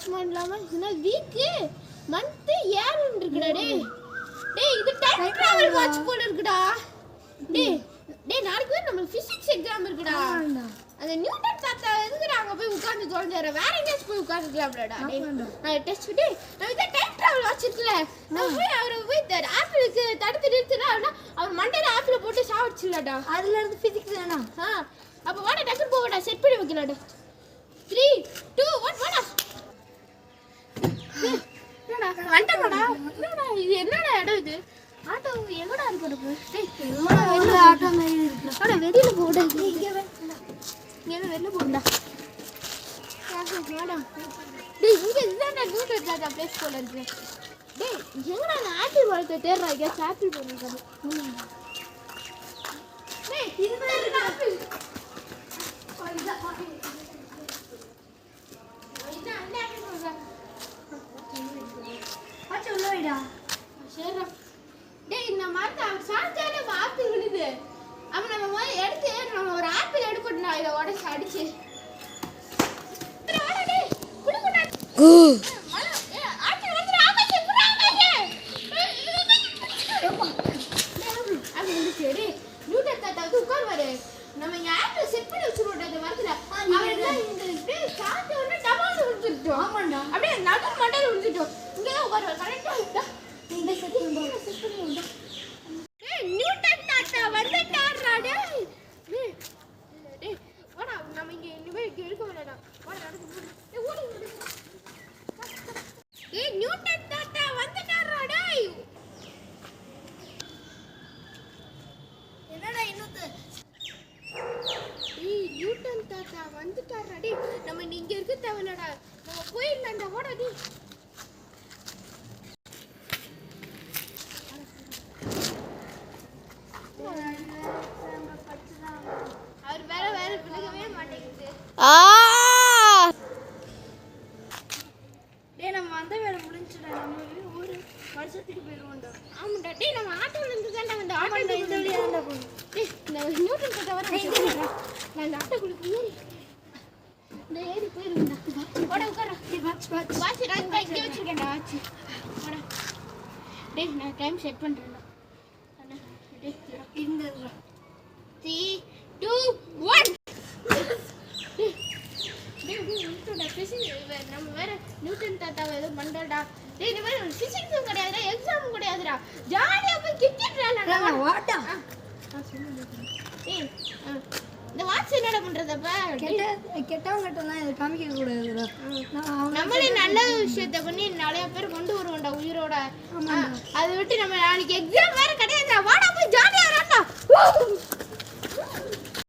watch பண்ணலாமா இதுனா week month year இருக்குடா டேய் டேய் இது டைம் டிராவல் வாட்ச் போல இருக்குடா டேய் டேய் நாளைக்கு நம்ம பிசிக்ஸ் எக்ஸாம் இருக்குடா அந்த நியூட்டன் தாத்தா எதுக்குடா அங்க போய் உட்கார்ந்து தொலைஞ்சற வேற எங்கேயாச்சும் போய் உட்கார்ந்துக்கலாம்டா டேய் நான் டெஸ்ட் டே நான் இத டைம் டிராவல் வாட்ச் இருக்குல நான் போய் அவரை போய் ஆப்பிளுக்கு தடுத்து நிறுத்தினா அவர் மண்டையில ஆப்பிள் போட்டு சாவடிச்சிடலாம்டா அதுல இருந்து பிசிக்ஸ் வேணா அப்ப வாடா டக்கு போடா செட் பண்ணி வைக்கலாம்டா 3 2 1 வாடா என்னடா வண்டடா என்னடா இது என்னடா இடம் இது ஆட்டோ எங்கடா இருக்கு டேய் வெளிய ஆட்டோ மாதிரி இருக்கு அட வெளியில போடா இங்க வெளில போடா வாடா டேய் இங்க இதுதான்டா நியூட்டன் தாத்தா பிளேஸ் போல இருக்கு டேய் எங்கடா நான் ஆப்பிள் பழத்தை தேடுறா இங்க ஆப்பிள் போடுறது டேய் இதுதான் இருக்கு ஆப்பிள் டேய் இந்த மாதிரி சாச்சாலே ஆப்பிள் விழுது அப்ப நம்ம போய் எடுத்து நம்ம ஒரு ஆப்பிள் எடுக்கணும் இதை உடச்சு அடிச்சு நியூட்டன் தாத்தா வந்து உட்காருவாரு நம்ம இங்க ஆப்பிள் செட் பண்ணி வச்சிருவோம் இந்த மரத்துல அவன் இந்த சாத்து வந்து டபால் விழுந்துட்டோம் ஆமாண்டா அப்படியே நடு மண்டையில விழுந்துட்டோம் இங்கே உட்காருவாரு கரெக்டா இந்த செட் பண்ணி வந்தா ஏய் நியூட்டன் தாத்தா வந்துட்டாரா டேய் டேய் வாடா நம்ம இங்க இனிமே எடுக்க வேண்டாம் வாடா நடந்து டேய் ஓடி ஏய் நியூட்டன் தாத்தா வந்துட்டாரா டேய் என்னடா இன்னொரு ஏய் நியூட்டன் தாத்தா வந்துட்டாரா டேய் நம்ம இங்க இருக்க தேவலடா நம்ம போயிடலாம்டா வாடா டேய் அவர் வேற விலகவே மாட்டேங்குது டேய் நம்ம வந்த வேலை முடிஞ்சுடா நம்ம ஊரு வருஷத்துக்கு போயிடுவோம்டா ஆமாடா டேய் நம்ம ஆட்டோல இருந்து தான் வந்து ஆட்டோ இந்த வழியா தான் போகணும் டேய் இந்த நியூட்டன் தாத்தா வர நான் இந்த ஆட்டோக்குள்ள போய் இந்த ஏறி போயிருந்தா ஓட உட்கார டேய் வாட்ச் வாட்ச் நான் இங்க வச்சிருக்கேன்டா வாட்ச் ஓட டேய் நான் டைம் செட் பண்றேன்டா அண்ணா டேய் இந்த 3 2 1 நம்ம வேற நியூட்டன் தாத்தாவை ஏதோ பண்றடா டேய் இந்த மாதிரி பிசிக்ஸும் கிடையாதுடா எக்ஸாமும் கிடையாதுடா ஜாலியா போய் கிட்டிடுறா வாட்டா ஏய் இந்த வாட்ச் என்னடா பண்றதப்ப கெட்டவங்கட்டலாம் இதை காமிக்க கூடாதுடா நம்மளே நல்ல விஷயத்தை பண்ணி நிறைய பேர் கொண்டு வருவோம்டா உயிரோட அதை விட்டு நம்ம நாளைக்கு எக்ஸாம் வேற கிடையாதுடா வாடா போய் ஜாலியா விளையாடலாம்